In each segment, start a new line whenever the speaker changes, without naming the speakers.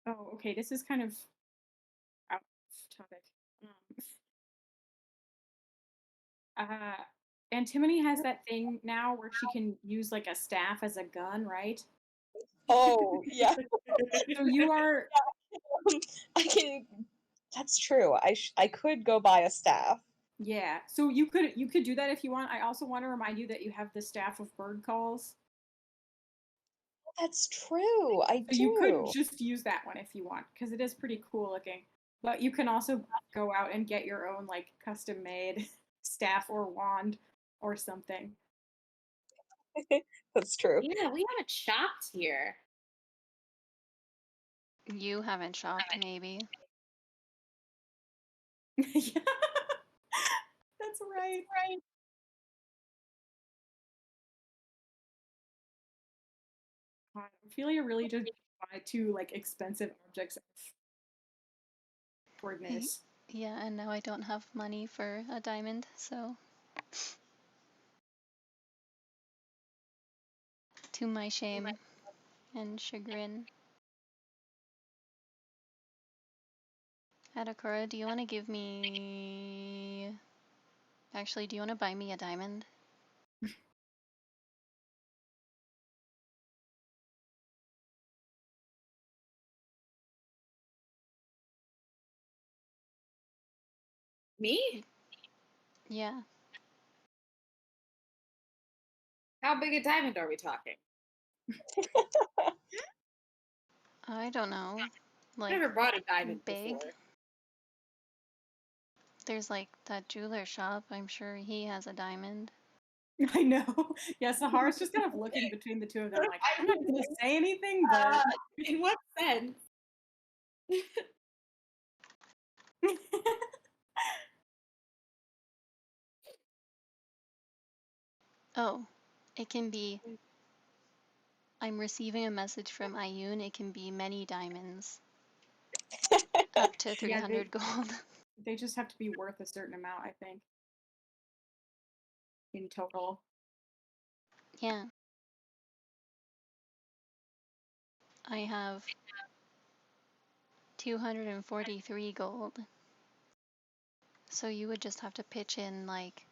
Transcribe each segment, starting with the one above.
Oh, okay, this is kind of out of topic. Um, uh, Antimony has that thing now where she can use like a staff as a gun, right?
Oh, yeah.
So you are,
I can that's true. I could go buy a staff.
yeah. So you could do that if you want. I also want to remind you that you have the staff of bird calls.
That's true, I
So you could
do.
just use that one if you want, because it is pretty cool looking. But you can also go out and get your own like custom made staff or wand or something.
That's true.
Yeah, we haven't shopped here.
You haven't shopped, maybe.
Yeah, that's right. God, I'm feeling really just buy two like expensive objects for
Y-
this.
Yeah, and now I don't have money for a diamond, so to my shame and chagrin. Adakura, do you want to give me... Actually, do you want to buy me a diamond?
Me?
Yeah,
How big a diamond are we talking?
I don't know.
I've
Like,
never bought a diamond
big?
before.
There's like that jeweler shop. I'm sure he has a diamond.
I know. Yeah, Sahara's just kind of looking between the two of them, like
I
I'm not
mean,
gonna say anything, but
in what sense?
Oh, it can be. I'm receiving a message from Ayun. It can be many diamonds. Up to
yeah,
300 gold.
they just have to be worth a certain amount, I think, in total.
Yeah. I have 243 gold. So you would just have to pitch in like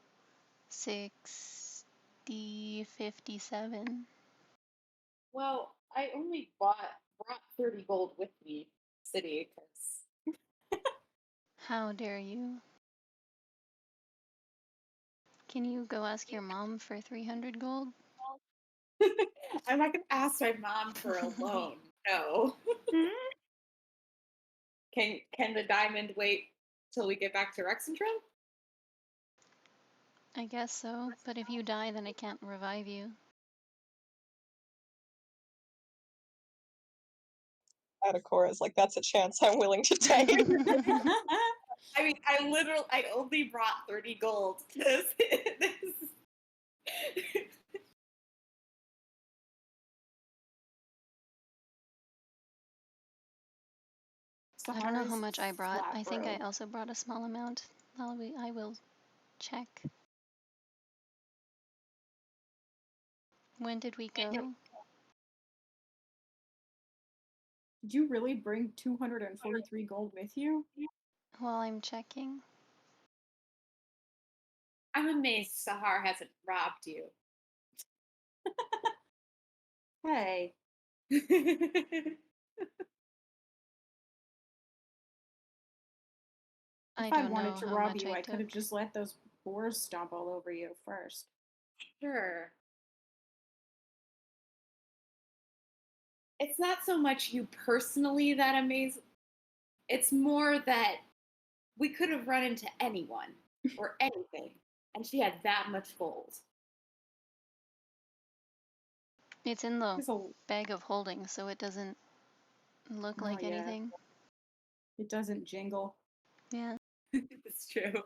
60, 57.
Well, I only brought 30 gold with me, city, because
How dare you? Can you go ask your mom for 300 gold?
I'm not gonna ask my mom for a loan. No.
Hmm?
Can the diamond wait till we get back to Rexentrum?
I guess so, but if you die, then it can't revive you.
Adakora is like, "That's a chance I'm willing to take."
I mean, I only brought 30 gold. This
I don't know how
Sahara's
much I brought.
flat
I think I
broke.
also brought a small amount. I will check. When did we go?
Did you really bring 243 gold with you?
While I'm checking.
I'm amazed Sahar hasn't robbed you.
Hey, if
I
I
don't
wanted
know
to
how
rob
much
you,
I
I could have
took.
just let those boars stomp all over you first.
Sure. It's not so much you personally that amaze. It's more that we could have run into anyone or anything, and she had that much gold.
It's in the
There's a,
bag of holding, so it doesn't look
oh
like
yeah,
anything.
it doesn't jingle.
Yeah.
It's true.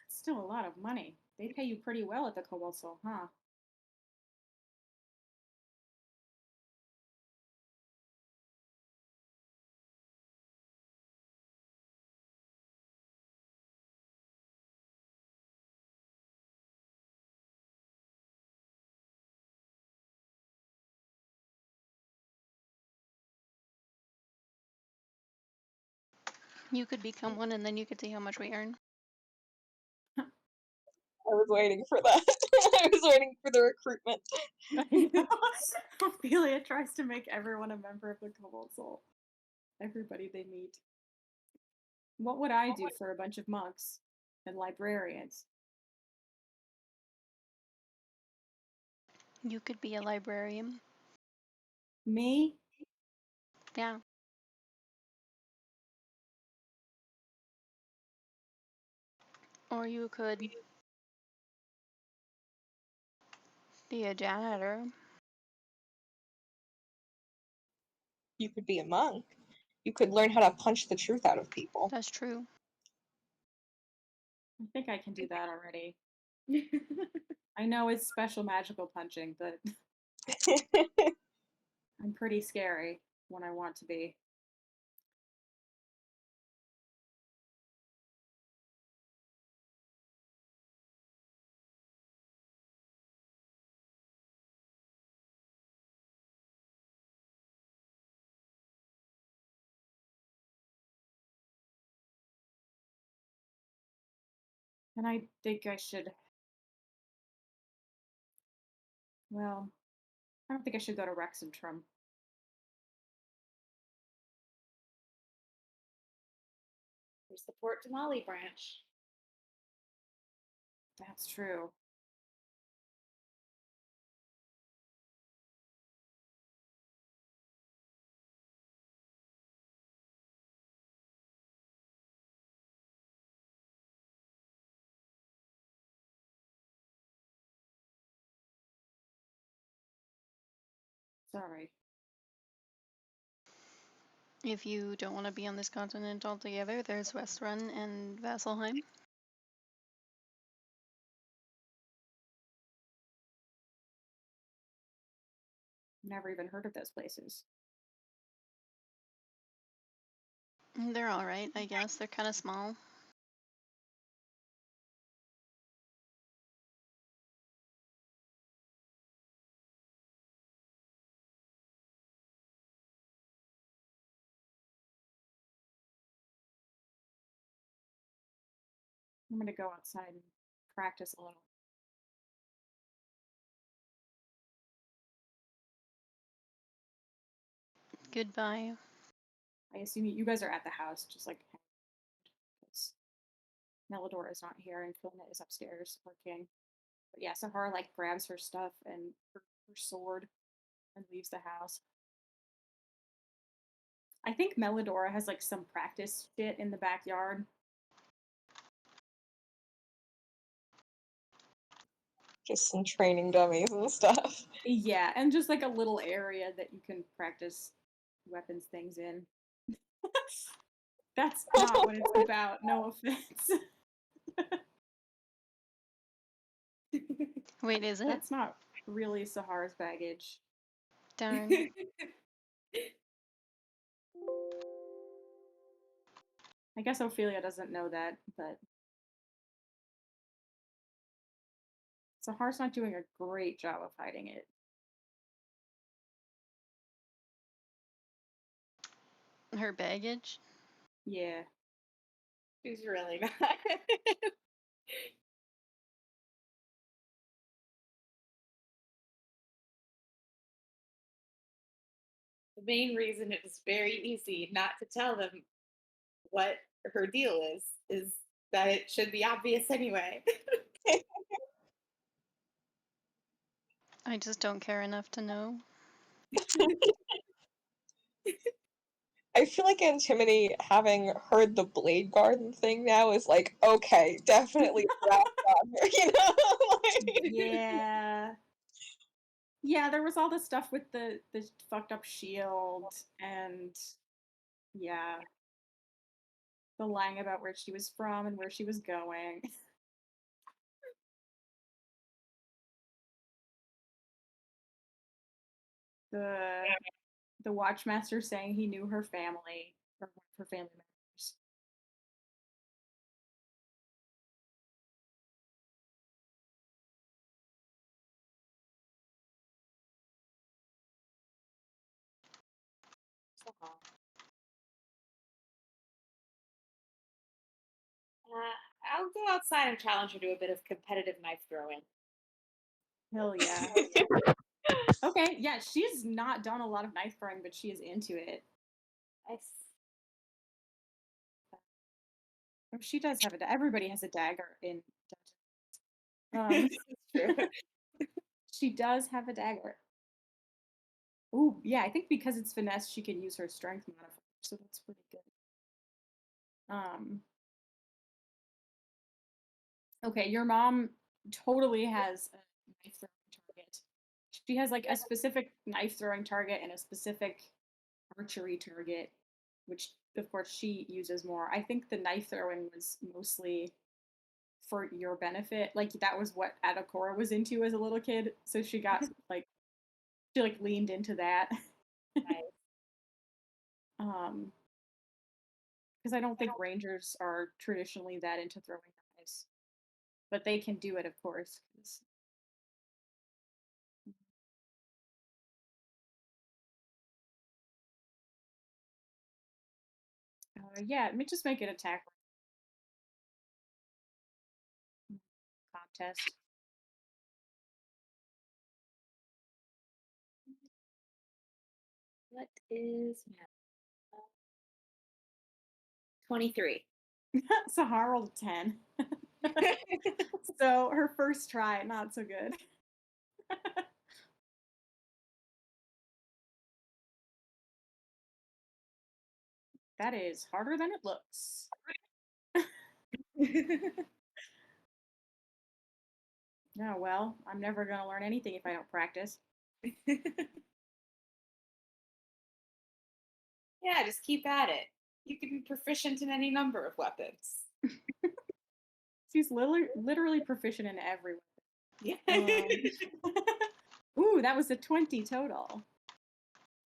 Still a lot of money. They pay you pretty well at the Cobalt Soul, huh?
You could become one and then you could see how much we earn.
I was waiting for that. I was waiting for the recruitment.
I know. Ophelia tries to make everyone a member of the Cobalt Soul. Everybody they meet. What would I do for a bunch of monks and librarians?
You could be a librarian.
Me?
Yeah. Or you could be a janitor.
You could be a monk. You could learn how to punch the truth out of people.
That's true.
I think I can do that already. I know it's special magical punching, but I'm pretty scary when I want to be. And I think I should. Well, I don't think I should go to Rexentrum.
There's the Port Tamale branch.
That's true. Sorry.
If you don't want to be on this continent altogether, there's Westrun and Vasselheim.
Never even heard of those places.
They're alright, I guess. They're kind of small.
I'm gonna go outside and practice a little.
Goodbye.
I assume you guys are at the house, just like because Melidor is not here and Filna is upstairs working. But yeah, Sahara like grabs her stuff and her sword and leaves the house. I think Melidora has like some practice shit in the backyard.
Just some training dummies and stuff.
Yeah, and just like a little area that you can practice weapons things in. That's not what it's about, no offense.
Wait, is it?
That's not really Sahara's baggage.
Darn.
I guess Ophelia doesn't know that, but Sahara's not doing a great job of hiding it.
Her baggage?
Yeah.
She's really not. The main reason it was very easy not to tell them what her deal is that it should be obvious anyway.
I just don't care enough to know.
I feel like Antimony, having heard the Blade Garden thing now, is like, okay, definitely you know? Like,
Yeah. Yeah, there was all the stuff with the fucked up shield and yeah, the lying about where she was from and where she was going. The the watchmaster saying he knew her family or one of her family members.
I'll go outside and challenge her to a bit of competitive knife throwing.
Hell yeah. Okay, yeah, she's not done a lot of knife throwing, but she is into it.
Nice.
Oh, she does have everybody has a dagger in Dungeons.
True.
She does have a dagger. Ooh, yeah, I think because it's finesse, she can use her strength modifier, so that's pretty good. Okay, your mom totally has a knife throwing target. She has like a specific knife throwing target and a specific archery target, which of course she uses more. I think the knife throwing was mostly for your benefit. Like that was what Adakora was into as a little kid, so she got like she like leaned into that.
Nice.
Because I don't think rangers are traditionally that into throwing knives, but they can do it, of course. 'Cause yeah, let me just make an attack contest.
What is 23?
Sahar rolled a 10. So her first try, not so good. That is harder than it looks. No, well, I'm never going to learn anything if I don't practice.
Yeah, just keep at it. You can be proficient in any number of weapons.
She's literally proficient in every
Yeah.
Ooh, that was a 20 total.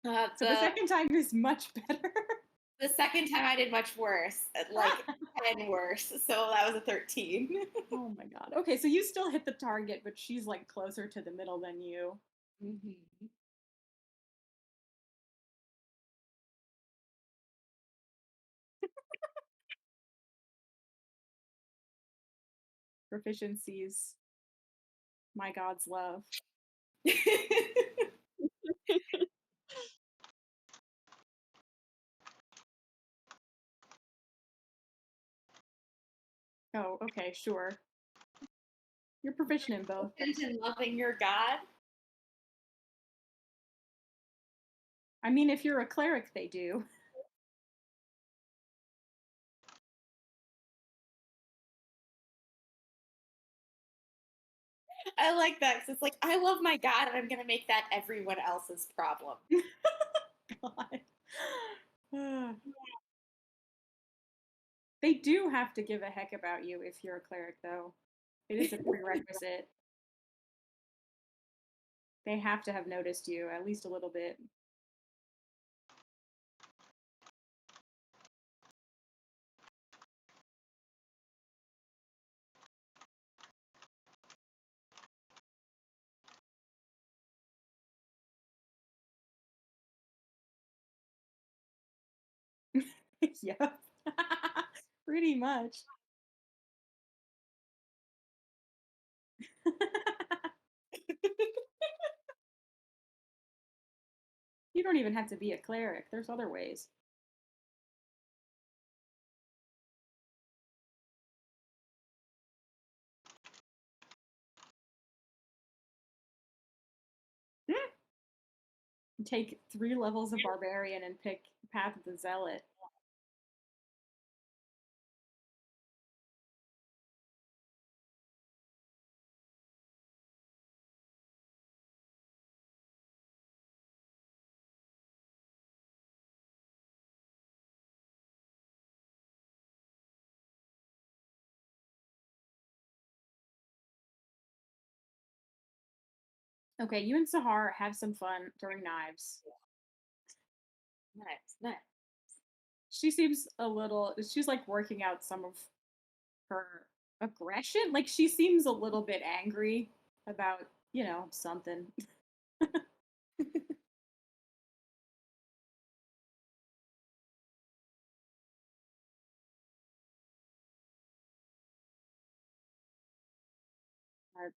So the second time is much better.
The second time I did much worse, like 10 worse. So that was a 13.
Oh my god. Okay, so you still hit the target, but she's like closer to the middle than you.
Mm-hmm.
Proficiencies. My god's love. Oh, okay, sure. You're proficient in both.
Proficient in loving your god.
I mean, if you're a cleric, they do.
I like that because it's like, I love my god and I'm going to make that everyone else's problem.
God. They do have to give a heck about you if you're a cleric, though. It is a prerequisite. They have to have noticed you at least a little bit. Yep. Pretty much. You don't even have to be a cleric. There's other ways. Take 3 levels of barbarian and pick Path of the Zealot. Okay, you and Sahar have some fun throwing knives.
Nice.
She seems a little, she's like working out some of her aggression. Like she seems a little bit angry about, something.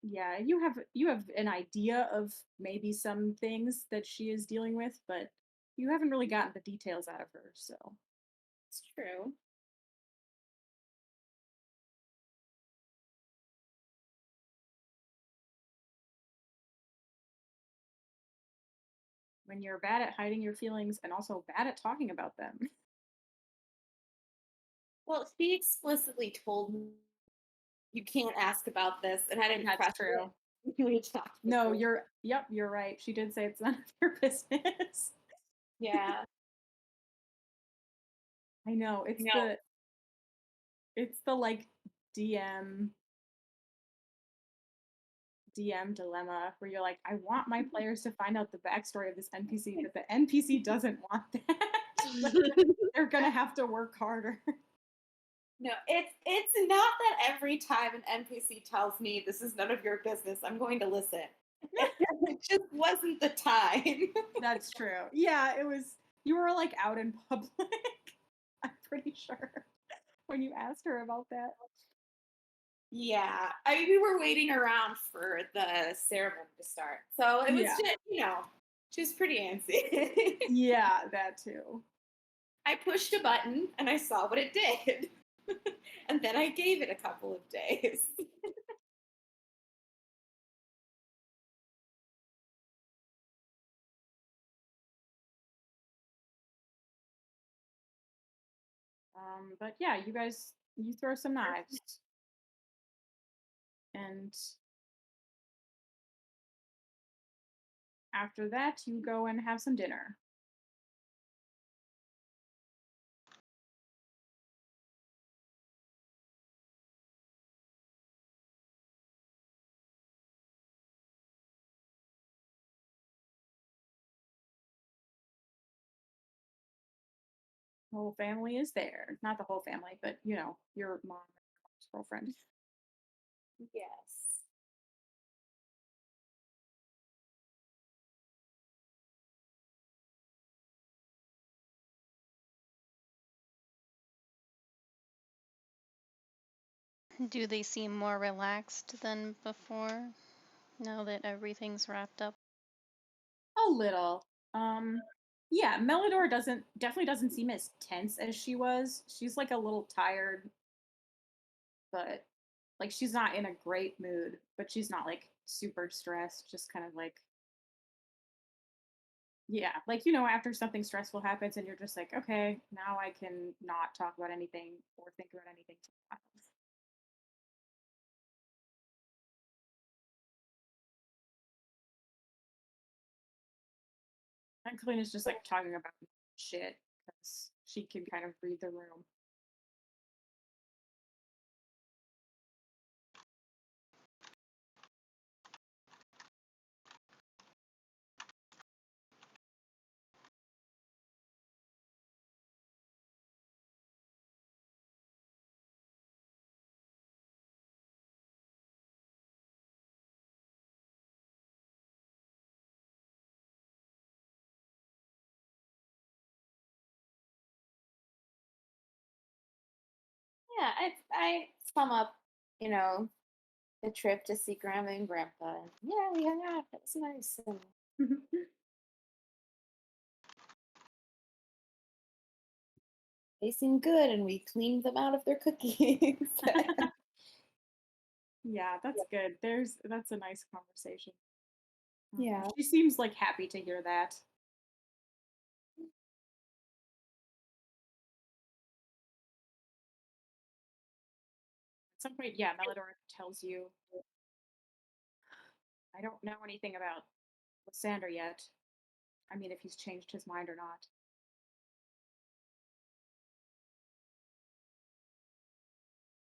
Yeah, you have an idea of maybe some things that she is dealing with, but you haven't really gotten the details out of her. So
It's true.
when you're bad at hiding your feelings and also bad at talking about them.
Well, she explicitly told me you can't ask about this, and I didn't
That's
press
true.
it. We talked
No,
before.
you're right. She did say it's none of your business.
Yeah.
I know. It's
No.
the like DM DM dilemma where you're like, I want my players to find out the backstory of this NPC, but the NPC doesn't want that. Like, they're gonna have to work harder.
No, it's not that every time an NPC tells me this is none of your business, I'm going to listen. It just wasn't the time.
That's true. Yeah, it was. You were like out in public. I'm pretty sure when you asked her about that.
Yeah, we were waiting around for the ceremony to start, so it was
Yeah.
just she was pretty antsy.
Yeah, that too.
I pushed a button and I saw what it did, and then I gave it a couple of days.
But yeah, you throw some knives, and after that, you go and have some dinner. The whole family is there. Not the whole family, but your mom and your mom's girlfriend.
Yes.
Do they seem more relaxed than before now that everything's wrapped up?
A little. Yeah, Melidor definitely doesn't seem as tense as she was. She's like a little tired, but like she's not in a great mood, but she's not like super stressed, just kind of like yeah, like after something stressful happens and you're just like, okay, now I can not talk about anything or think about anything. And Kalina's just like talking about shit because she can kind of read the room.
Yeah, I sum up, you know, the trip to see Grandma and Grandpa, and yeah, we hung out. It was nice. And they seemed good, and we cleaned them out of their cookies.
Yeah, that's good. That's a nice conversation.
Yeah.
She seems like happy to hear that. At some point, yeah, Melidor tells you, I don't know anything about Lysander yet. I mean, if he's changed his mind or not.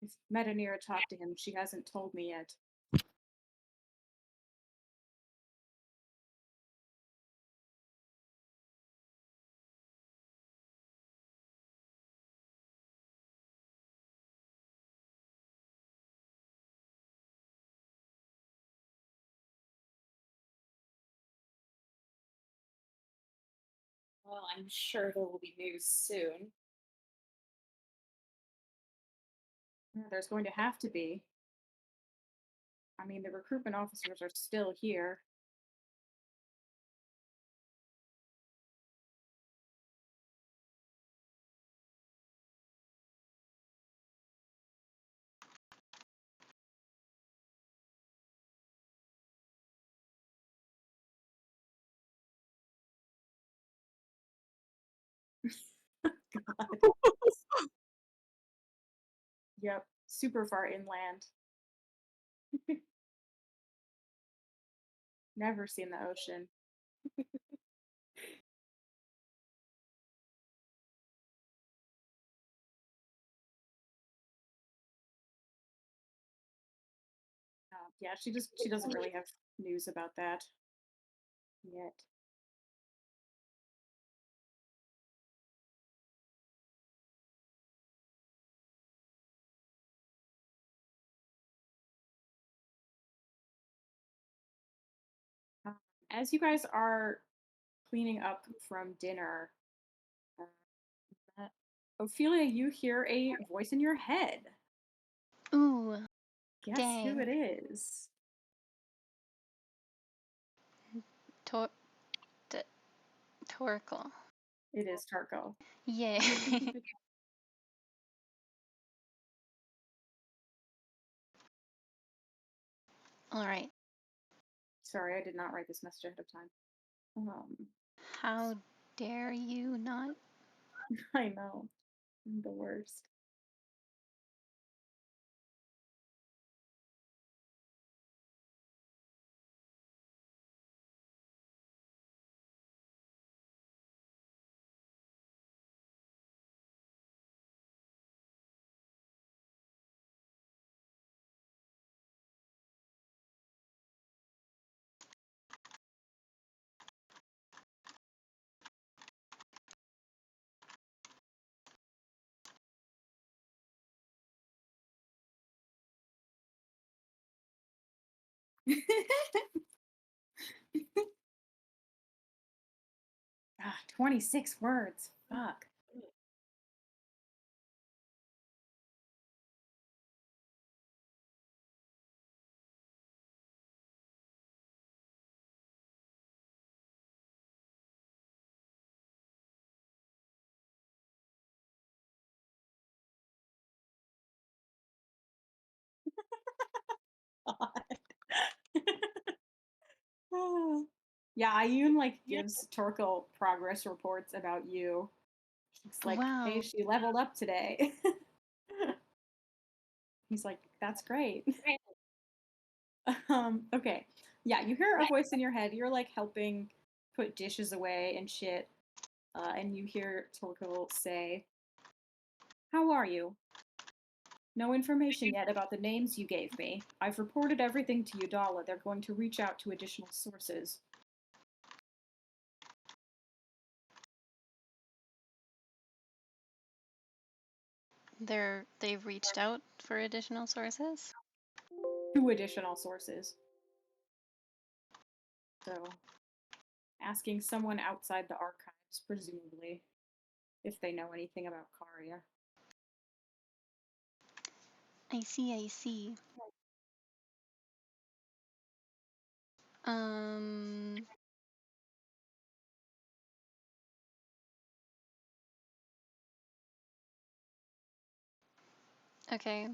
If Metanira talked to him, she hasn't told me yet.
Well, I'm sure there will be news soon.
There's going to have to be. I mean, the recruitment officers are still here. God. Yep, super far inland. Never seen the ocean. Yeah, she doesn't really have news about that yet. Um, as you guys are cleaning up from dinner, Ophelia, you hear a voice in your head.
Ooh,
Guess who it
dang.
is?
Tor- t- Torkel.
It is Tarko.
Yay. All right.
Sorry, I did not write this message ahead of time.
How dare you not?
I know. I'm the worst. Ah, 26 words. Fuck. God. Yeah, Ayun like gives Torkel progress reports about you. She's like, hey,
Wow.
she leveled up today. He's like, that's great. Okay. Yeah, you hear a voice in your head. You're like helping put dishes away and shit. And you hear Torkel say, how are you? No information yet about the names you gave me. I've reported everything to Udala. They're going to reach out to additional sources.
They've reached out for additional sources?
2 additional sources. So, asking someone outside the archives, presumably, if they know anything about Karya.
I see, I see. Okay.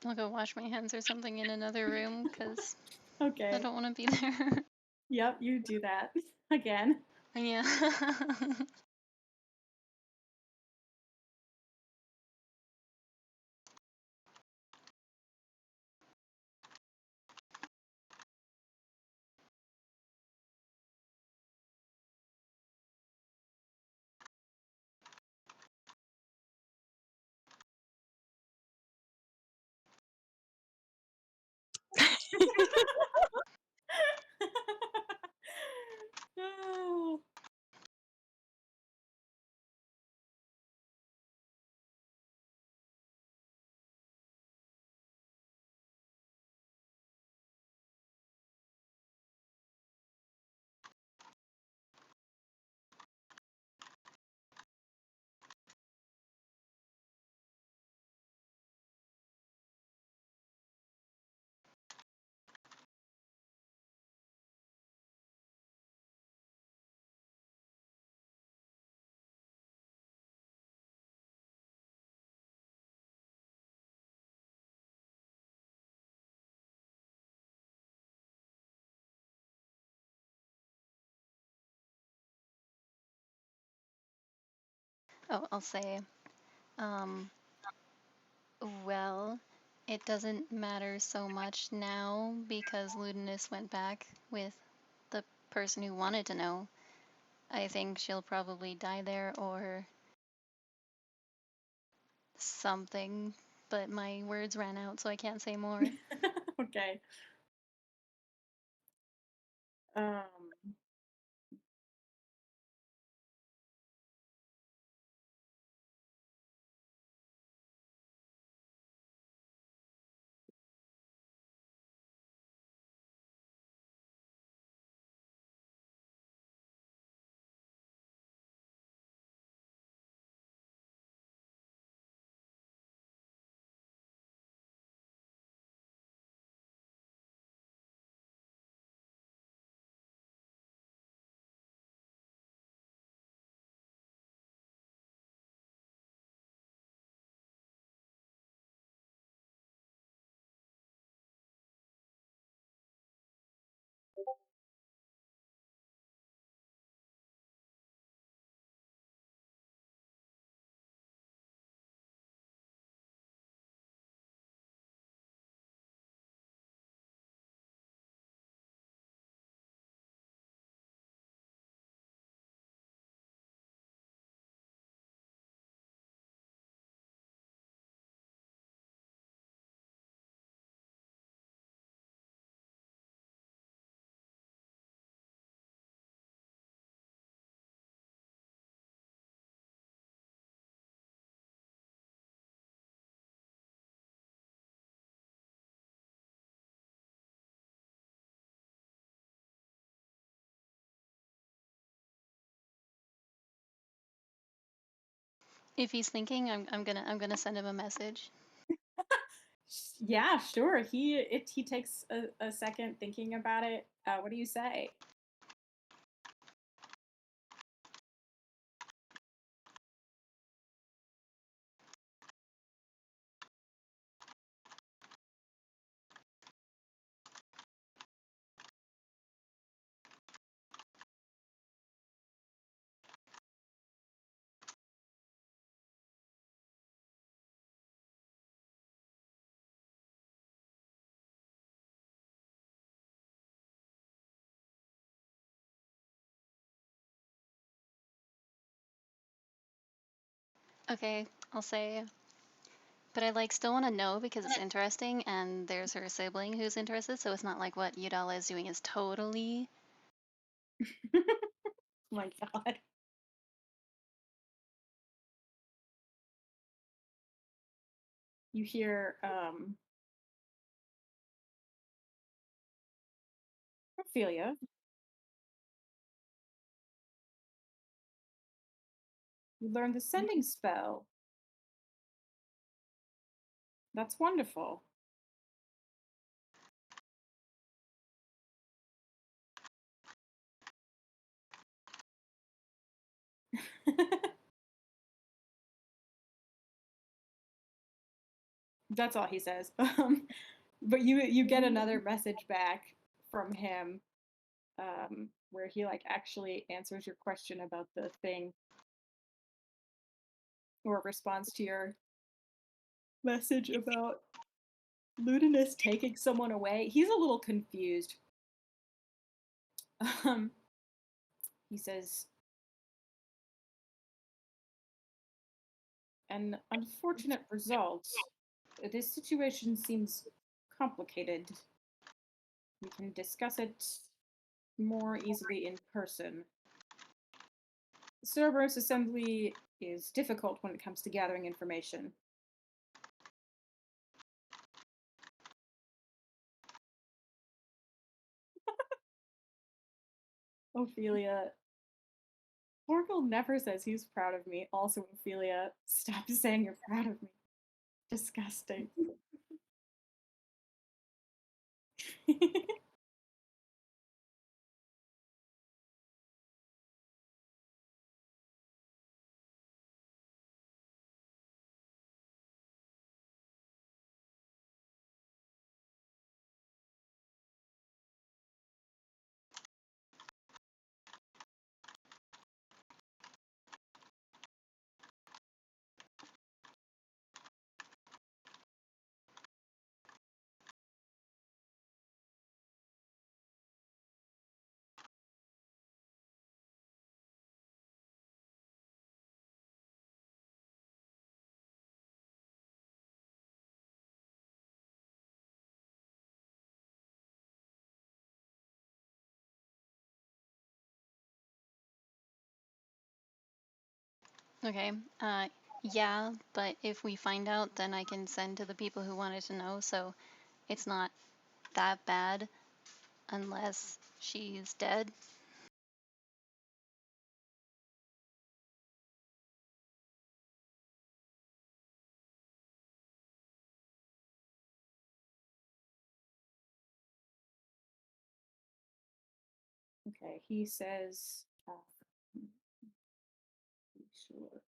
I'll go wash my hands or something in another room because I
Okay.
don't want to be there.
Yep, you do that. Again.
Yeah.
Oh.
Oh, I'll say, um, well, it doesn't matter so much now because Ludinus went back with the person who wanted to know. I think she'll probably die there or something, but my words ran out, so I can't say more.
Okay. Um,
If he's thinking, I'm gonna send him a message.
yeah, sure. He takes a second thinking about it. What do you say?
Okay, I'll say, but I still want to know because it's interesting, and there's her sibling who's interested, so it's not like what Yudala is doing is totally.
Oh my god. You hear Ophelia. You learned the sending spell. That's wonderful. That's all he says. But you get another message back from him, where he like actually answers your question about the thing, or responds to your message about Ludinus taking someone away. He's a little confused. Um, he says, an unfortunate result. This situation seems complicated. We can discuss it more easily in person. The Cerberus assembly is difficult when it comes to gathering information. Ophelia. Orville never says he's proud of me. Also, Ophelia, stop saying you're proud of me. Disgusting.
Okay. Yeah, but if we find out, then I can send to the people who wanted to know, so it's not that bad unless she's dead.
Okay, he says, sure.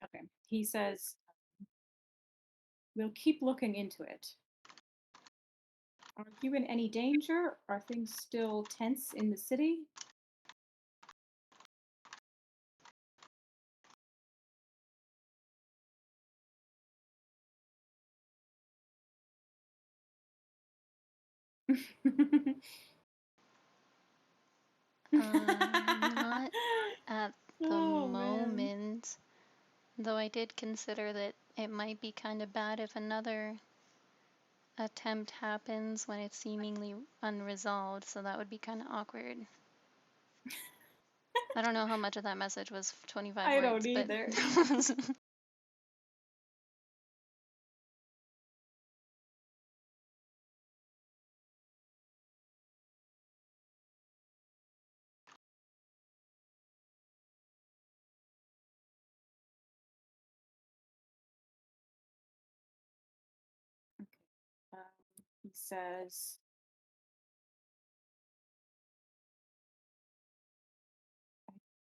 Okay, he says, we'll keep looking into it. Are you in any danger? Are things still tense in the city?
Not at the
Oh, man.
moment. Though I did consider that it might be kind of bad if another attempt happens when it's seemingly unresolved, so that would be kind of awkward. I don't know how much of that message was 25
I
words,
don't
but
either. Okay. He says,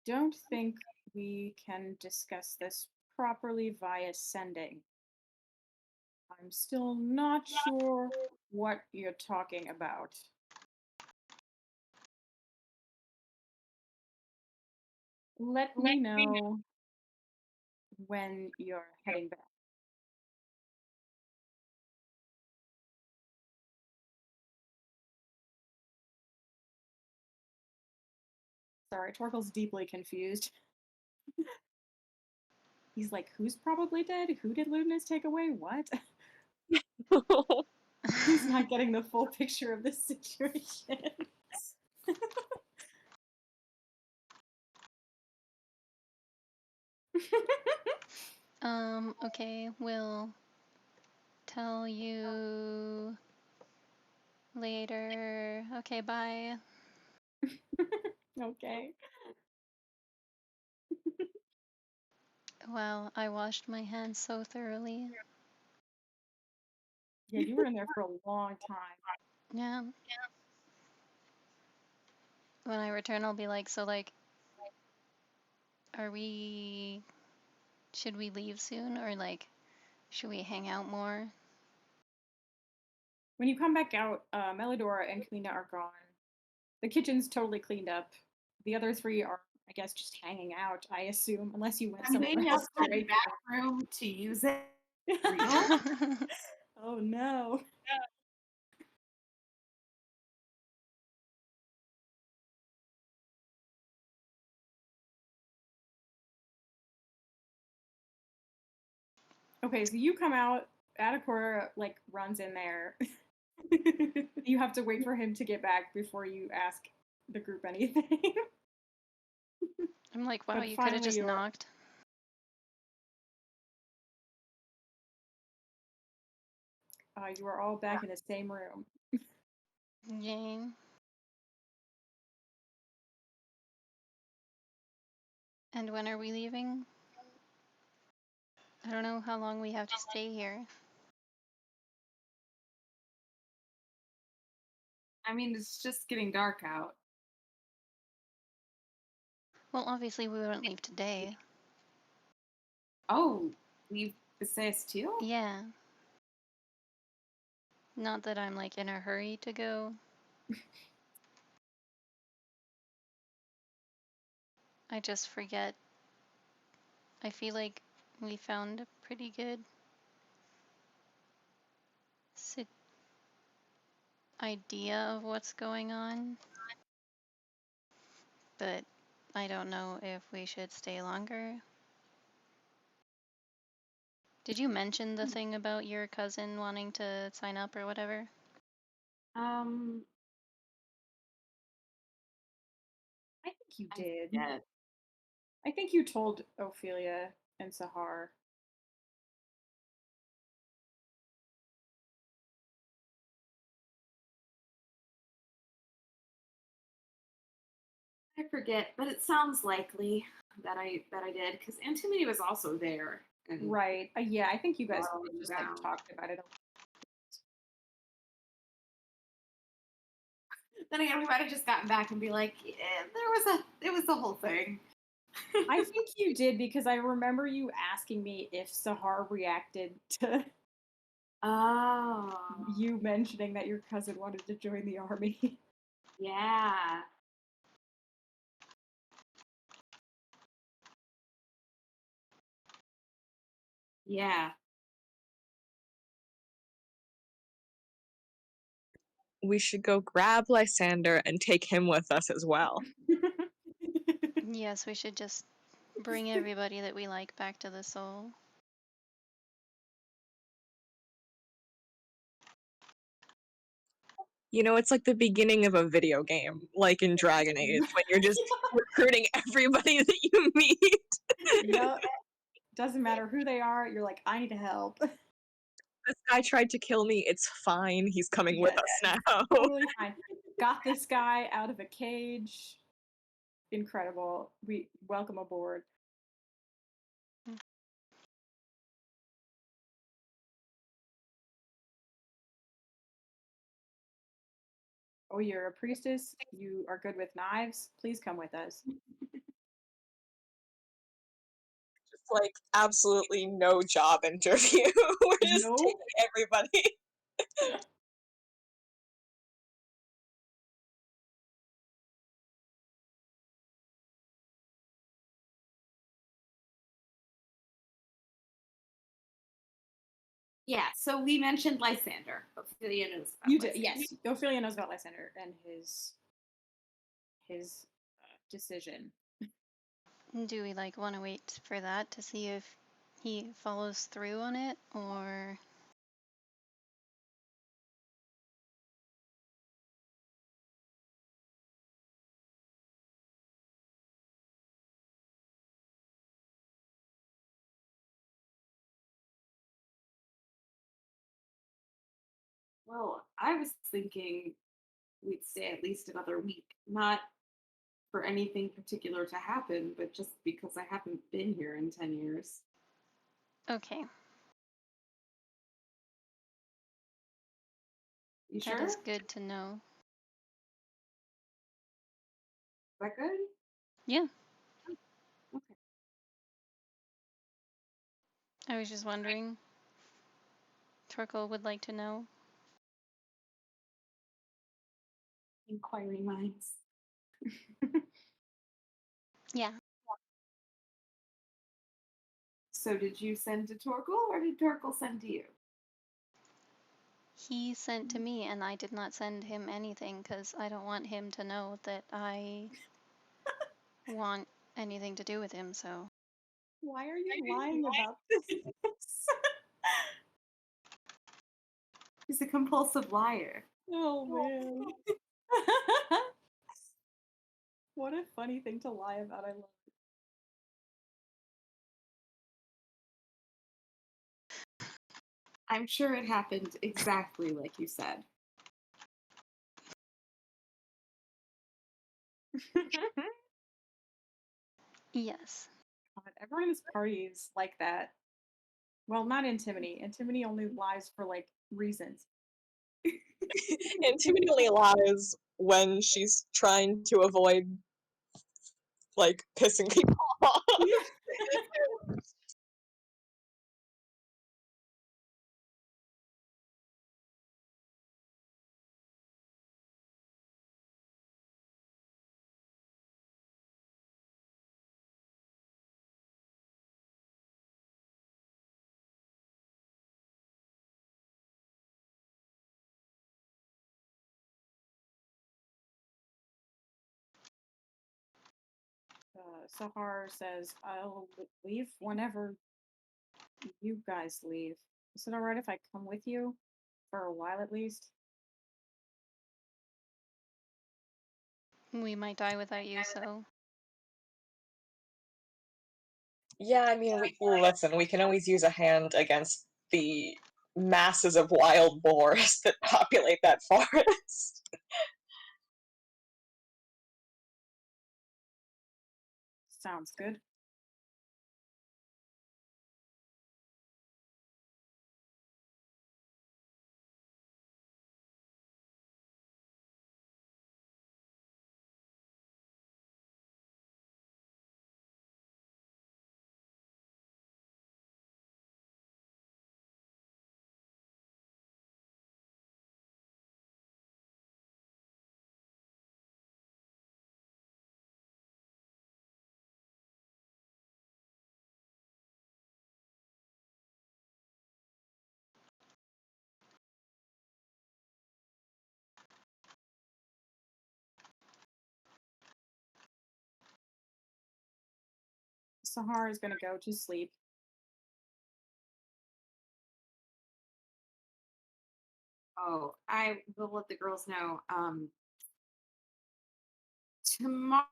don't think we can discuss this properly via sending. I'm still not sure what you're talking about. Let me know when you're heading back. Sorry, Torkel's deeply confused. He's like, who's probably dead? Who did Ludinus take away? What? He's not getting the full picture of this situation.
okay, we'll tell you later. Okay, bye.
Okay.
Wow, I washed my hands so thoroughly.
Yeah, you were in there for a long time.
Yeah. When I return, I'll be like, so, like, should we leave soon, or, like, should we hang out more?
When you come back out, Melidora and Kalina are gone. The kitchen's totally cleaned up. The other three are, I guess, just hanging out, I assume, unless you went
I'm
somewhere
waiting
else.
outside the back room to use it. Real?
Oh no. Okay, so you come out, Adakora like runs in there. You have to wait for him to get back before you ask the group anything.
I'm like, wow,
But
you could have
finally
just
you're
knocked.
you are all back in the same room.
Yay. And when are we leaving? I don't know how long we have to stay here.
I mean, it's just getting dark out.
Well, obviously we wouldn't leave today.
Oh, leave Visayas too?
Yeah. Not that I'm like in a hurry to go. I just forget. I feel like we found a pretty good idea of what's going on, but I don't know if we should stay longer. Did you mention the thing about your cousin wanting to sign up or whatever?
I think you
I
did.
forget.
I think you told Ophelia and Sahar.
I forget, but it sounds likely that I did because Antimony was also there. And
Right. Yeah, I think you guys
Following
just
down.
like talked about it.
then again, we might have just gotten back and be like, yeah, it was the whole thing.
I think you did because I remember you asking me if Sahar reacted to
Oh,
you mentioning that your cousin wanted to join the army.
yeah. Yeah.
We should go grab Lysander and take him with us as well.
Yes, we should just bring everybody that we like back to the soul.
You know, it's like the beginning of a video game, like in Dragon Age, when you're just recruiting everybody that you meet.
Yep. Doesn't matter who they are, you're like, I need help.
This guy tried to kill me. It's fine. He's coming with
Yeah,
us now.
Totally fine. Got this guy out of a cage. Incredible. We welcome aboard. Oh, you're a priestess? You are good with knives? Please come with us.
Just like absolutely no job interview. We're just
Nope.
taking everybody.
Yeah, so we mentioned Lysander. Ophelia knows about
You did,
Lysander.
yes. Ophelia knows about Lysander and his decision.
Do we like want to wait for that to see if he follows through on it, or
Well, I was thinking we'd stay at least another week. Not for anything particular to happen, but just because I haven't been here in 10 years.
okay,
You
that
sure?
is good to know.
Is that good?
Yeah,
Okay.
I was just wondering. Torkel would like to know.
Inquiring minds.
Yeah,
So did you send to Torkel or did Torkel send to you?
he sent to me, and I did not send him anything because I don't want him to know that I want anything to do with him. So
Why are you lying about this?
He's a compulsive liar.
Oh man. What a funny thing to lie about. I love it.
I'm sure it happened exactly like you said.
yes,
God, everyone in this party is like that. Well, not Antimony. Antimony only lies for like reasons.
Antimony only lies when she's trying to avoid like pissing people off.
Sahar says, "I'll leave whenever you guys leave. Is it alright if I come with you? For a while at least?"
We might die without you, so
Yeah, I mean, listen, we can always use a hand against the masses of wild boars that populate that forest.
Sounds good. Sahar is gonna go to sleep.
Oh, I will let the girls know. Tomorrow,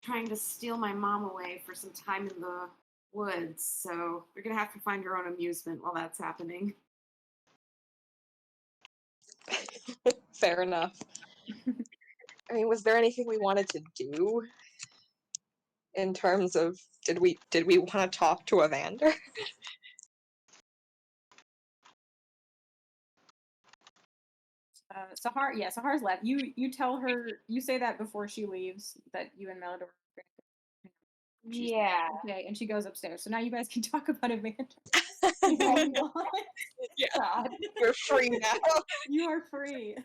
trying to steal my mom away for some time in the woods, so you're gonna have to find your own amusement while that's happening.
Fair enough. I mean, was there anything we wanted to do in terms of did we want to talk to Evander?
Sahar, yeah, Sahar's left. You tell her, you say that before she leaves that you and Melidor are gonna go. She's like,
Yeah.
okay, and she goes upstairs. So now you guys can talk about Evander.
Yeah,
God,
we're free now.
you are free.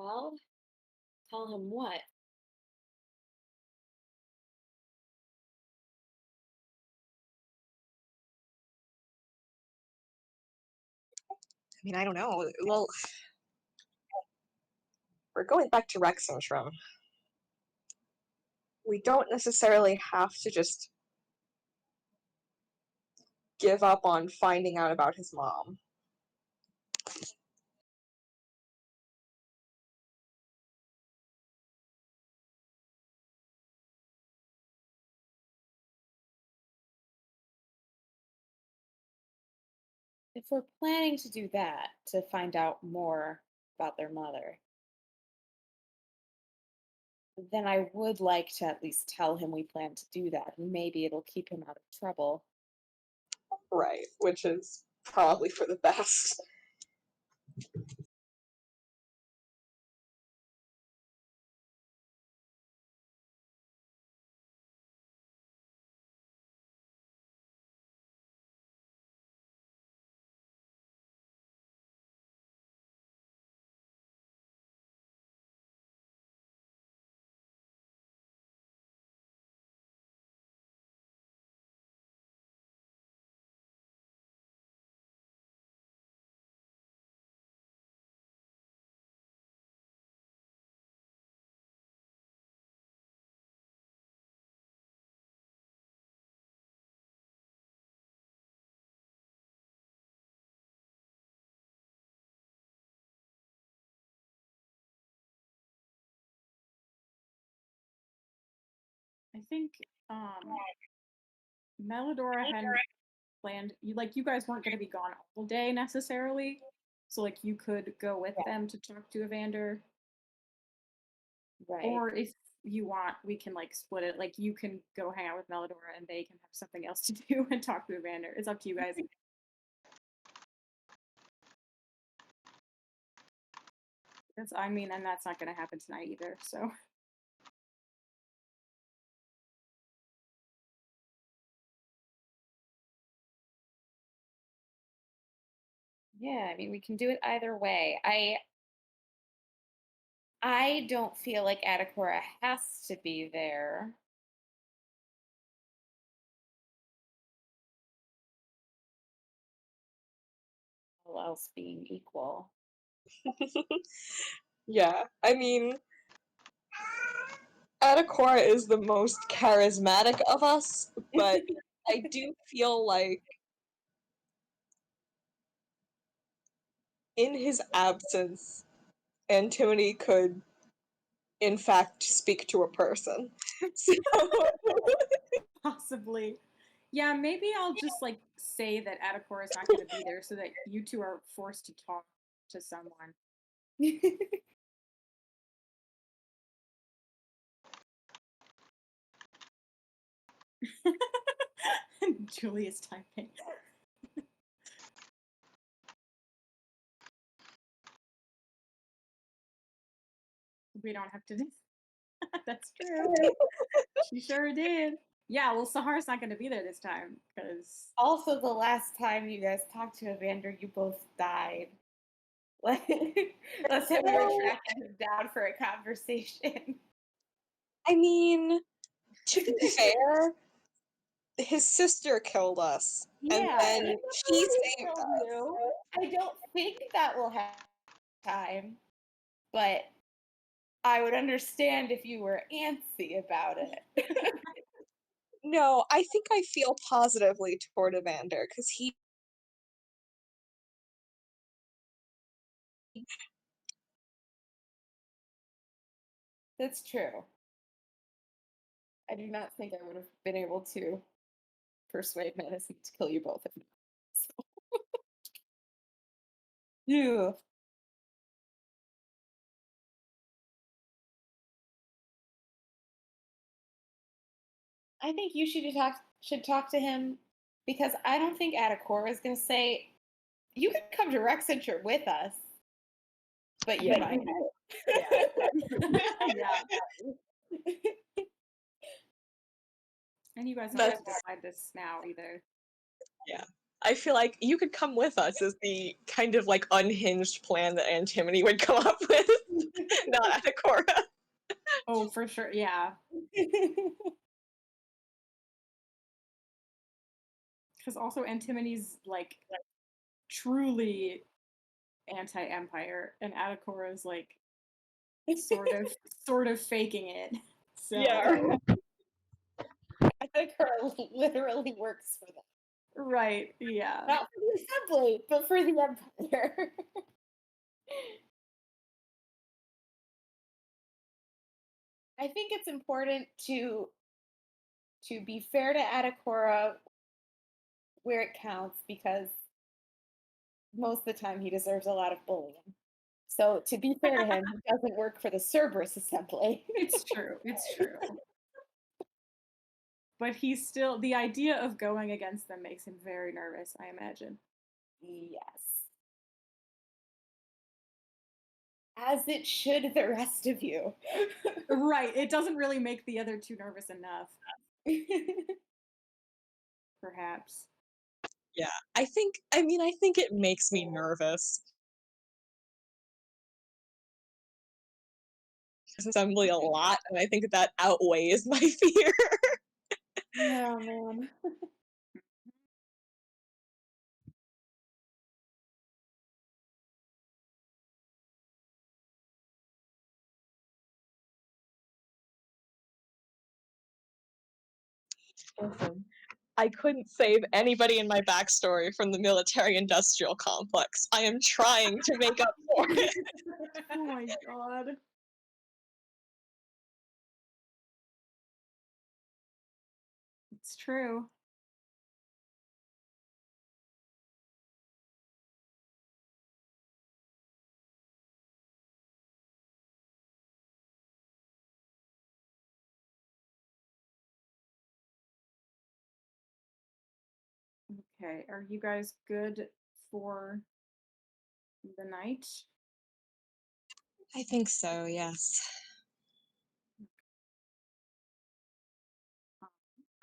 Well, tell him what?
I mean, I don't know. Well, we're going back to Rexentrum. We don't necessarily have to just give up on finding out about his mom.
If we're planning to do that, to find out more about their mother, then I would like to at least tell him we plan to do that, and maybe it'll keep him out of trouble.
Right, which is probably for the best.
I think Melidora hadn't planned you guys weren't gonna be gone all day necessarily. So like you could go with them to talk to Evander.
Right.
Or if you want, we can like split it. Like you can go hang out with Melidora and they can have something else to do and talk to Evander. It's up to you guys. Because I mean, and that's not going to happen tonight either. So
Yeah, I mean, we can do it either way. I don't feel like Adakora has to be there. All else being equal.
Yeah, I mean, Adakora is the most charismatic of us, but I do feel like in his absence, Antimony could, in fact, speak to a person. So,
possibly. Yeah, maybe I'll just like say that Adakora is not going to be there so that you two are forced to talk to someone. Julia's typing. We don't have to. That's true. She sure did. Yeah, well, Sahara's not going to be there this time because.
Also, the last time you guys talked to Evander, you both died. Like, last time we were tracking him down for a conversation.
I mean, to be fair, his sister killed us, and
Yeah,
then
even
she
though he
saved
killed
us.
you, I don't think that will have time, but I would understand if you were antsy about it.
No, I think I feel positively toward Evander because he.
That's true. I do not think I would have been able to persuade Madison to kill you both if not. So. Yeah. I think you should talk to him because I don't think Adakora is going to say you can come to Rexcenter with us, but you might.
Yeah. And you guys don't have to decide this now either.
Yeah. I feel like you could come with us as the kind of like unhinged plan that Antimony would come up with, not Adakora.
Oh, for sure. Yeah. Because also Antimony's like truly anti-empire, and Adakora is like sort of faking it. So
Yeah.
Adakora literally works for them.
right, yeah.
Not for the assembly, but for the empire. I think it's important to be fair to Adakora where it counts because most of the time he deserves a lot of bullying. So to be fair to him, he doesn't work for the Cerberus assembly.
It's true. It's true. But he's still the idea of going against them makes him very nervous, I imagine.
Yes. As it should the rest of you.
Right. It doesn't really make the other two nervous enough, perhaps.
Yeah. I think it makes me nervous. Assembly a lot, and I think that outweighs my fear.
Oh man.
Listen, I couldn't save anybody in my backstory from the military-industrial complex. I am trying to make up for it.
Oh my god. It's true. Okay, are you guys good for the night?
I think so, yes.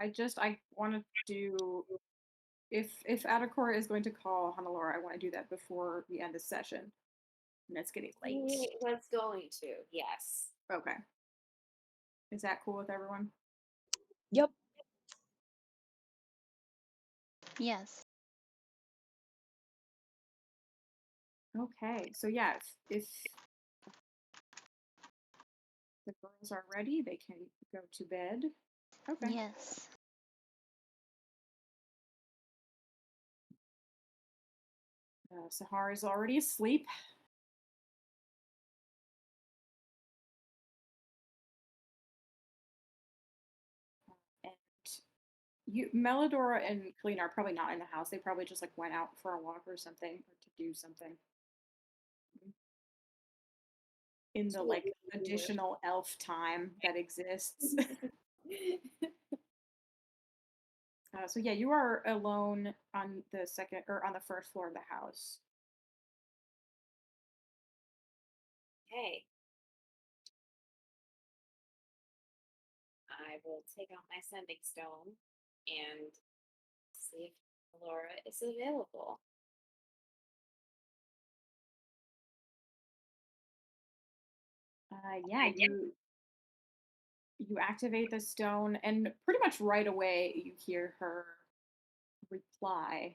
I want to do if Adacor is going to call Hannelore, I want to do that before we end the session. And it's getting late.
He was going to, yes.
Okay. Is that cool with everyone?
Yep.
Yes.
Okay. So yeah, if the girls are ready, they can go to bed. Okay.
Yes.
Sahar is already asleep. And Melodora and Kalina are probably not in the house. They probably just like went out for a walk or something or to do something. In the like additional elf time that exists. So yeah, you are alone on the second or on the first floor of the house.
Okay. I will take out my sending stone and see if Laura is available.
Yeah, you activate the stone, and pretty much right away you hear her reply.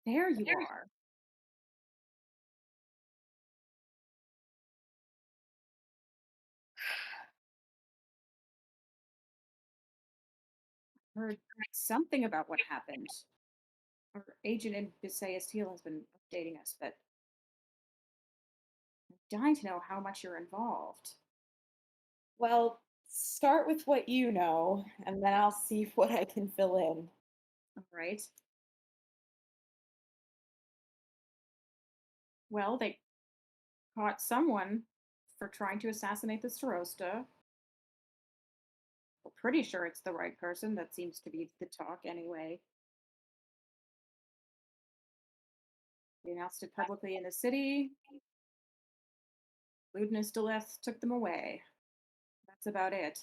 There you are. Heard something about what happened. Our agent in Bisayas Steel has been updating us, but I'm dying to know how much you're involved.
Well, start with what you know, and then I'll see what I can fill in.
All right. Well, they caught someone for trying to assassinate the Starosta. We're pretty sure it's the right person. That seems to be the talk anyway. They announced it publicly in the city. Ludinus Deleth took them away. That's about it.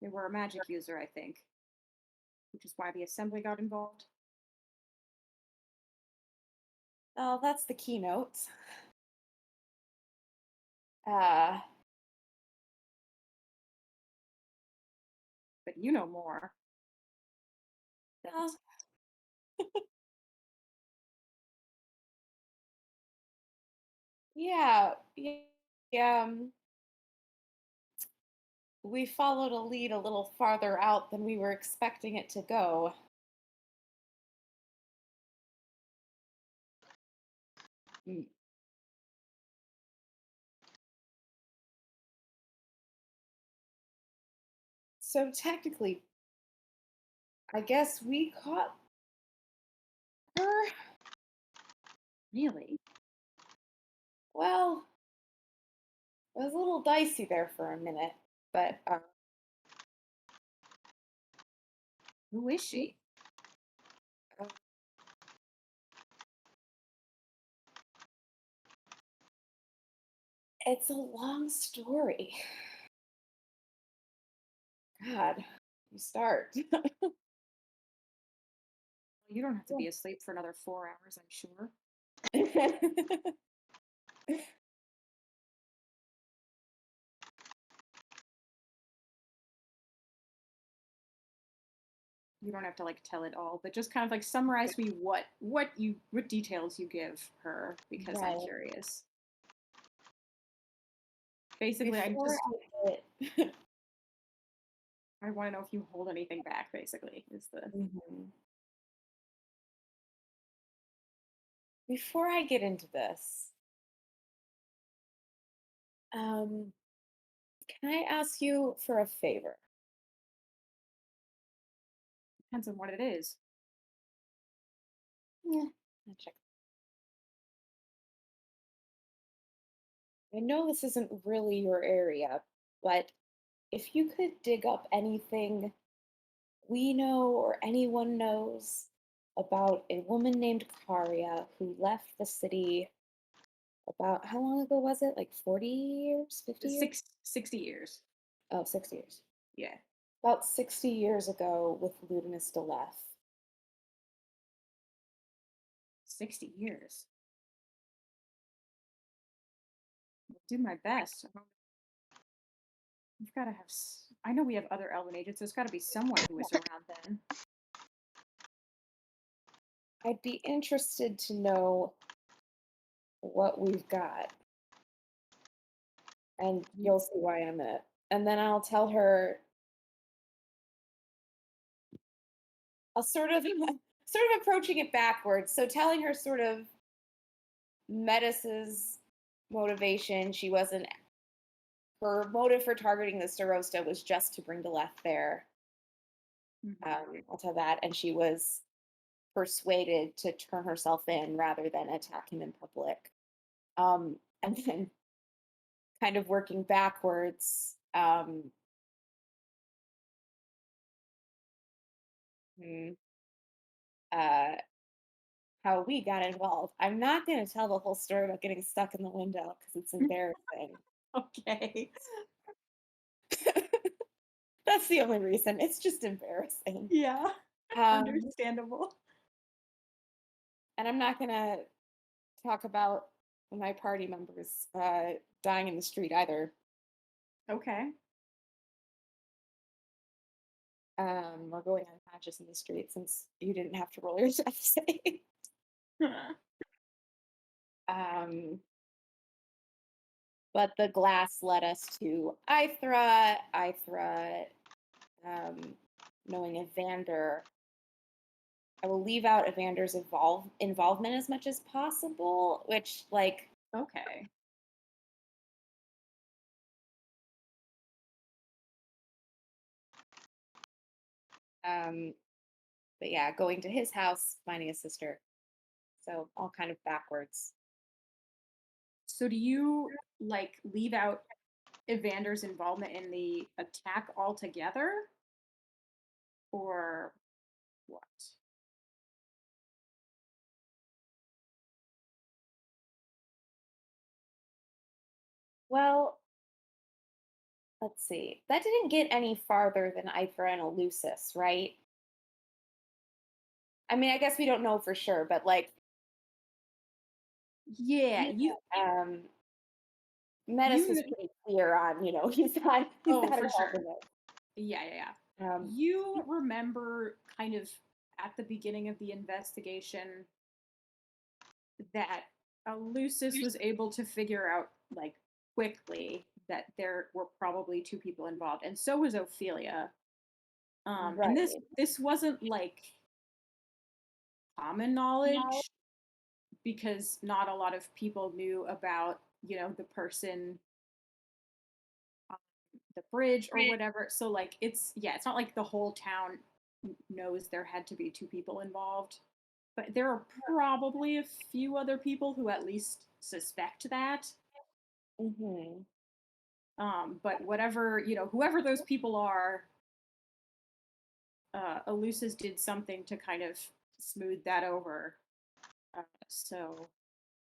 They were a magic user, I think, which is why the assembly got involved.
Oh, that's the keynote. Uh,
But you know more.
oh, yeah, yeah. We followed a lead a little farther out than we were expecting it to go.
Mm.
So technically, I guess we caught her.
Really?
Well, it was a little dicey there for a minute, but
Who is she?
uh, it's a long story. God, you start.
You don't have to be asleep for another 4 hours, I'm sure. You don't have to like tell it all, but just kind of like summarize me what details you give her because I'm
Right.
curious. Basically,
Before I get
I want to know if you hold anything back. Basically, is the
Before I get into this, um, can I ask you for a favor?
depends on what it is.
Yeah, I'll check. I know this isn't really your area, but if you could dig up anything we know or anyone knows about a woman named Karia who left the city about how long ago was it? Like 40 years, 50 years?
60 years.
Oh, 60 years.
Yeah.
About 60 years ago with Ludinus Deleth.
60 years. I'll do my best. We've got to have. I know we have other elven agents. There's got to be someone who was around then.
I'd be interested to know what we've got. And you'll see why in a minute. And then I'll tell her. I'll sort of approaching it backwards. So telling her sort of Metis's motivation. She wasn't. Her motive for targeting the Starosta was just to bring Deleth there. I'll tell that. And she was persuaded to turn herself in rather than attack him in public. And then kind of working backwards, how we got involved. I'm not going to tell the whole story about getting stuck in the window because it's embarrassing.
Okay.
That's the only reason. It's just embarrassing.
Yeah. Understandable.
And I'm not going to talk about my party members dying in the street either.
Okay.
Or going unconscious in the street since you didn't have to roll your death save. But the glass led us to Ithra. Knowing Evander. I will leave out Evander's involvement as much as possible, which, like,
Okay.
But yeah, going to his house, finding his sister. So all kind of backwards.
So do you like leave out Evander's involvement in the attack altogether? Or what?
Well, let's see. That didn't get any farther than Ithra and Eleusis, right? I mean, I guess we don't know for sure, but like,
Yeah, you
Metis
You
was
kn-
pretty clear on, he's not
Oh,
not
for
involved
sure.
in this.
Yeah.
Um,
You remember kind of at the beginning of the investigation that Lucis was able to figure out like quickly that there were probably two people involved, and so was Ophelia. And this
right.
this wasn't like common knowledge because not a lot of people knew about the person on the bridge or whatever. So like it's not like the whole town knows there had to be two people involved, but there are probably a few other people who at least suspect that.
Mm-hmm.
But whatever, whoever those people are, Elusis did something to kind of smooth that over. So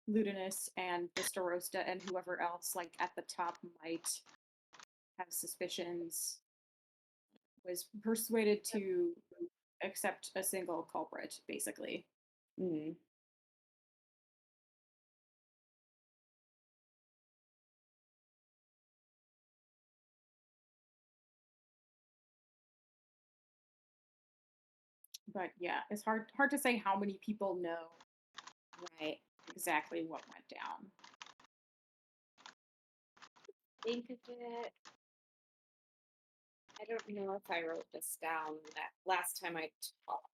Ludinus and the Starosta and whoever else like at the top might have suspicions was persuaded to accept a single culprit, basically.
Mm.
But yeah, it's hard to say how many people know
Right.
exactly what went down.
Think of it. I don't know if I wrote this down that last time I talked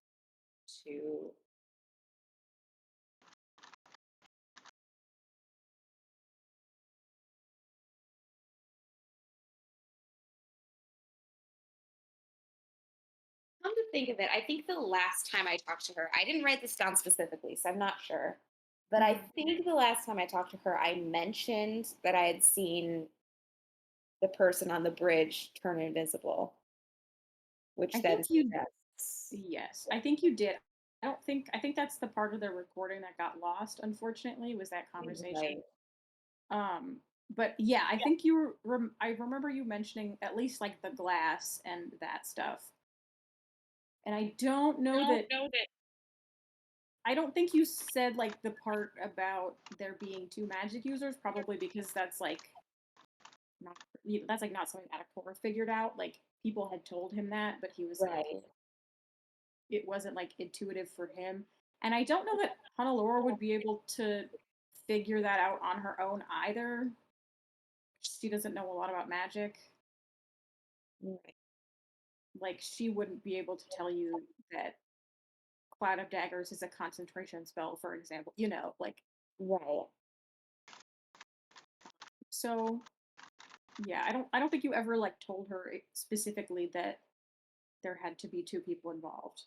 to. Come to think of it, I think the last time I talked to her, I didn't write this down specifically, so I'm not sure. But I think the last time I talked to her, I mentioned that I had seen the person on the bridge turn invisible, which
I
then
think you
suggests.
Yes, I think you did. I think that's the part of the recording that got lost, unfortunately, was that conversation.
Right.
Um, but yeah, I think I remember you mentioning at least like the glass and that stuff. And I don't think you said like the part about there being two magic users, probably because that's like not that's like not something that Akora figured out. Like people had told him that, but he was like
Right.
it wasn't like intuitive for him. And I don't know that Hannelore would be able to figure that out on her own either. She doesn't know a lot about magic.
Right.
Like she wouldn't be able to tell you that Cloud of Daggers is a concentration spell, for example. You know, like
Right.
so. Yeah, I don't think you ever like told her specifically that there had to be two people involved.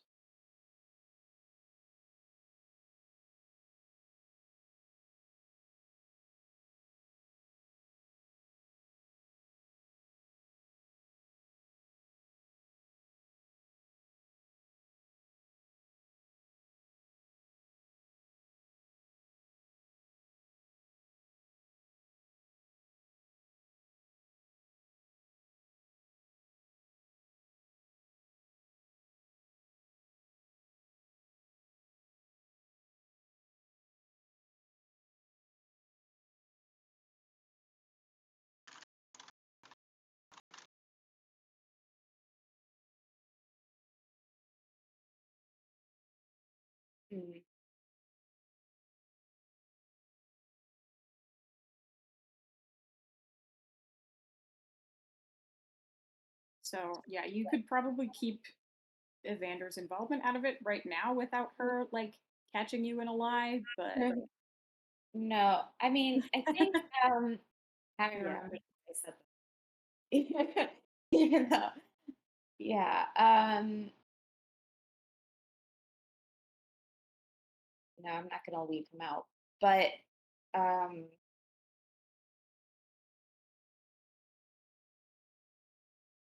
Mm.
So yeah, you could probably keep Evander's involvement out of it right now without her like catching you in a lie, but
No, I mean, I think having
yeah.
remembered I said that. You know, yeah. No, I'm not gonna leave him out. But um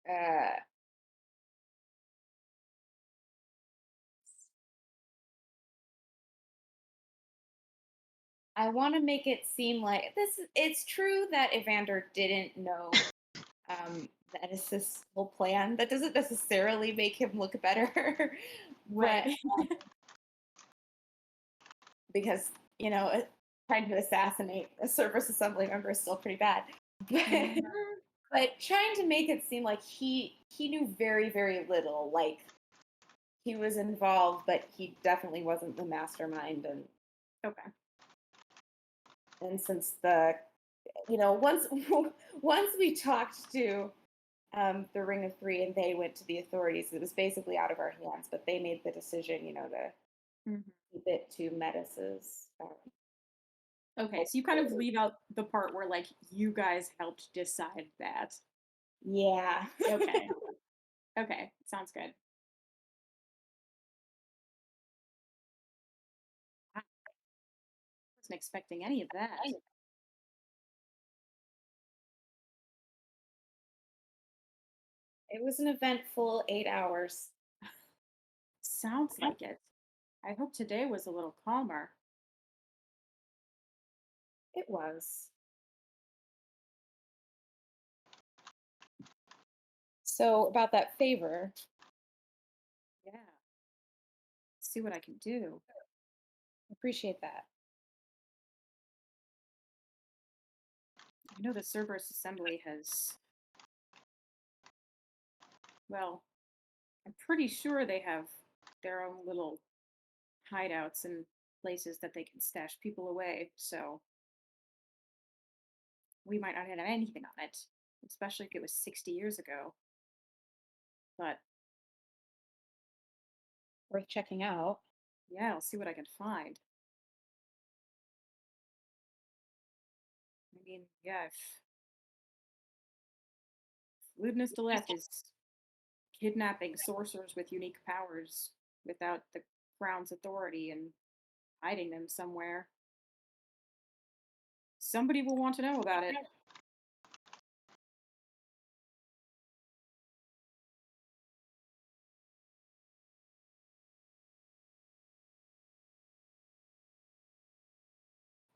uh I want to make it seem like it's true that Evander didn't know the Edis's whole plan. That doesn't necessarily make him look better. But
Right.
because, trying to assassinate a service assembly member is still pretty bad.
Mhm.
But trying to make it seem like he knew very, very little. Like he was involved, but he definitely wasn't the mastermind.
Okay.
And since once once we talked to the Ring of Three and they went to the authorities, it was basically out of our hands. But they made the decision, to
Mhm.
keep it to Metis's.
Okay, so you kind of leave out the part where like you guys helped decide that.
Yeah.
Okay. Okay, sounds good. I wasn't expecting any of that.
It was an eventful 8 hours.
Sounds like it. I hope today was a little calmer.
It was. So about that favor,
Yeah. See what I can do.
appreciate that.
I know the Cerberus Assembly has, well, I'm pretty sure they have their own little hideouts and places that they can stash people away, so we might not have anything on it, especially if it was 60 years ago. But
Worth checking out.
yeah, I'll see what I can find. I mean, yeah, if Ludinus Deleth is kidnapping sorcerers with unique powers without the crown's authority and hiding them somewhere, somebody will want to know about it.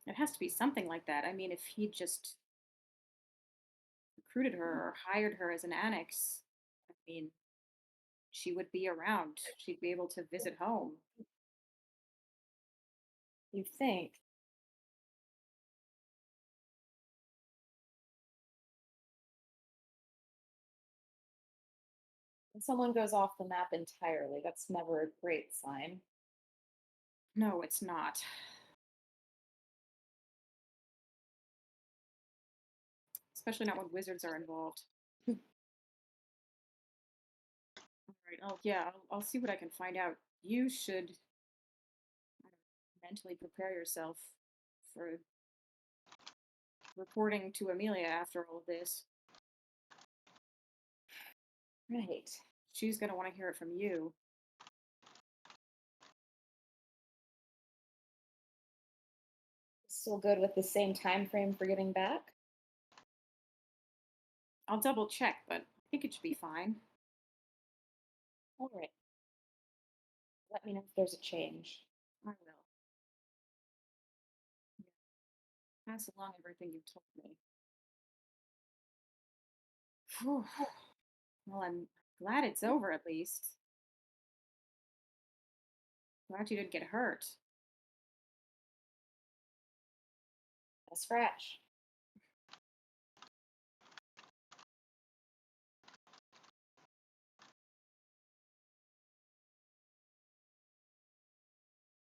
It has to be something like that. I mean, if he just recruited her or hired her as an annex, I mean, she would be around. She'd be able to visit home.
You think? When someone goes off the map entirely, that's never a great sign.
No, it's not. Especially not when wizards are involved. All right. Oh, yeah. I'll see what I can find out. You should I don't know, mentally prepare yourself for reporting to Amelia after all of this.
Right.
She's going to want to hear it from you.
Still good with the same time frame for getting back?
I'll double check, but I think it should be fine.
All right. Let me know if there's a change.
I will. Yeah. Pass along everything you've told me. Phew. Well, I'm glad it's over at least. Glad you didn't get hurt.
A scratch.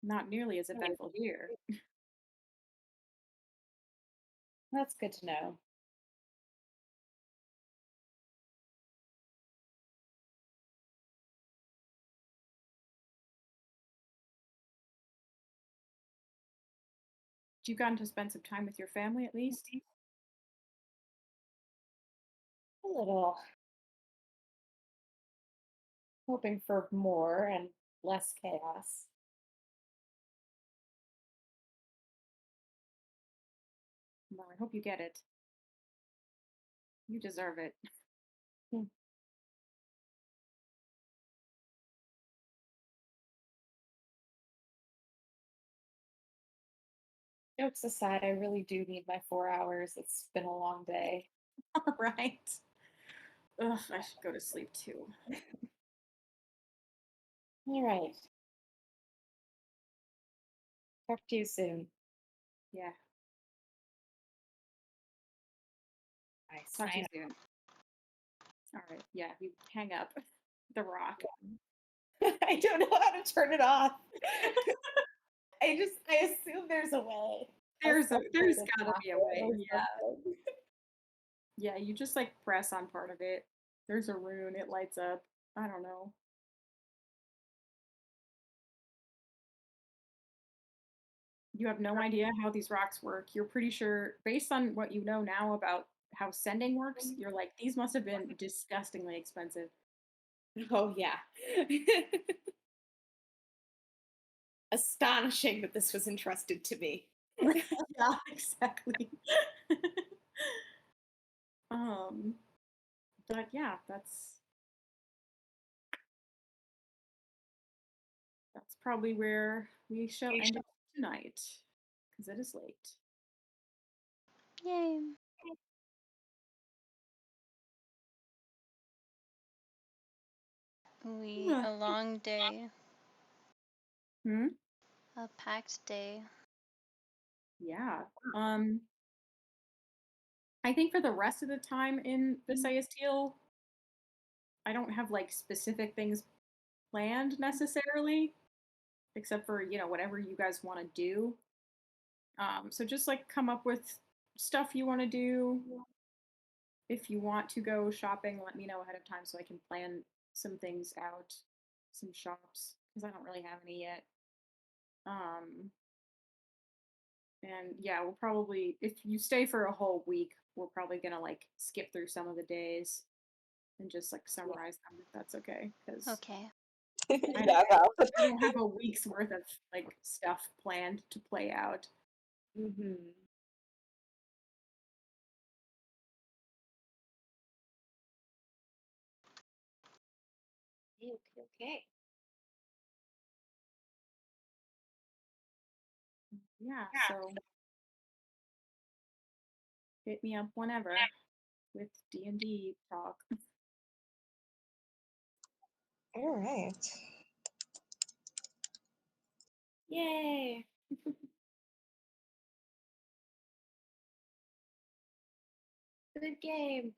Not nearly as eventful here.
That's good to know.
You gotten to spend some time with your family at least?
A little. Hoping for more and less chaos.
Well, I hope you get it. You deserve it.
Hmm. Jokes aside, I really do need my 4 hours. It's been a long day.
All right. Ugh, I should go to sleep too.
All right. Talk to you soon.
Yeah.
I
Talk to you
sign
soon. All right. Yeah, you hang up the rock.
I don't know how to turn it off. I assume there's a way.
There's
There's
gotta be a way. Yeah. Yeah, you just like press on part of it. There's a rune, it lights up. I don't know. You have no idea how these rocks work. You're pretty sure, based on what you know now about how sending works, you're like, these must have been disgustingly expensive.
Oh yeah. Astonishing that this was entrusted to me.
Yeah, exactly. um, but yeah, that's probably where we shall end it tonight, because it is late.
Yay. A long day,
Hmm?
a packed day.
Yeah. I think for the rest of the time in the Sayasteel, I don't have like specific things planned necessarily, except for, whatever you guys want to do. So just like come up with stuff you want to do. If you want to go shopping, let me know ahead of time so I can plan some things out, some shops, because I don't really have any yet. And yeah, we'll probably, if you stay for a whole week, we're probably gonna like skip through some of the days and just like summarize them if that's okay. Because
Okay.
Yeah, no.
I don't have a week's worth of like stuff planned to play out.
Mm-hmm. Okay.
Yeah, so hit me up whenever with D&D talk.
All right.
Yay! Good game.